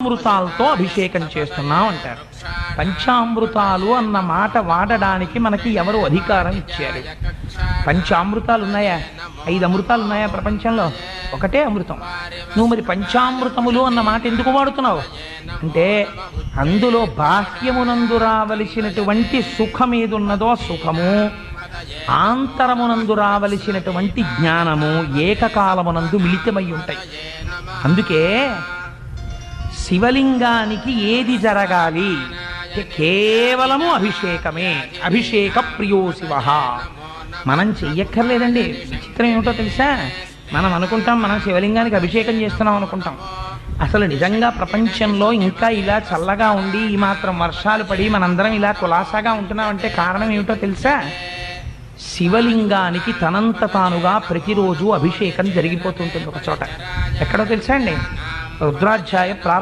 పంచామృతాలతో అభిషేకం చేస్తున్నాం అంటారు. పంచామృతాలు అన్న మాట వాడడానికి మనకి ఎవరు అధికారం ఇచ్చారు? పంచామృతాలు ఉన్నాయా? 5 అమృతాలు ఉన్నాయా ప్రపంచంలో? ఒకటే అమృతం. నువ్వు మరి పంచామృతములు అన్న మాట ఎందుకు వాడుతున్నావు అంటే, అందులో బాహ్యమునందు రావలసినటువంటి సుఖం ఏదున్నదో సుఖము, ఆంతరమునందు రావలసినటువంటి జ్ఞానము ఏకకాలమునందు మిళితమై ఉంటాయి. అందుకే శివలింగానికి ఏది జరగాలి? కేవలము అభిషేకమే. అభిషేక ప్రియో శివ. మనం చెయ్యక్కర్లేదండి. విచిత్రం ఏమిటో తెలుసా? మనం అనుకుంటాం మనం శివలింగానికి అభిషేకం చేస్తున్నాం అనుకుంటాం. అసలు నిజంగా ప్రపంచంలో ఇంకా ఇలా చల్లగా ఉండి ఈ మాత్రం వర్షాలు పడి మనందరం ఇలా కులాసాగా ఉంటున్నామంటే కారణం ఏమిటో తెలుసా? శివలింగానికి తనంత తానుగా ప్రతిరోజు అభిషేకం జరిగిపోతుంటుంది ఒక చోట. ఎక్కడో తెలుసా అండి? రుద్రాధ్యాయ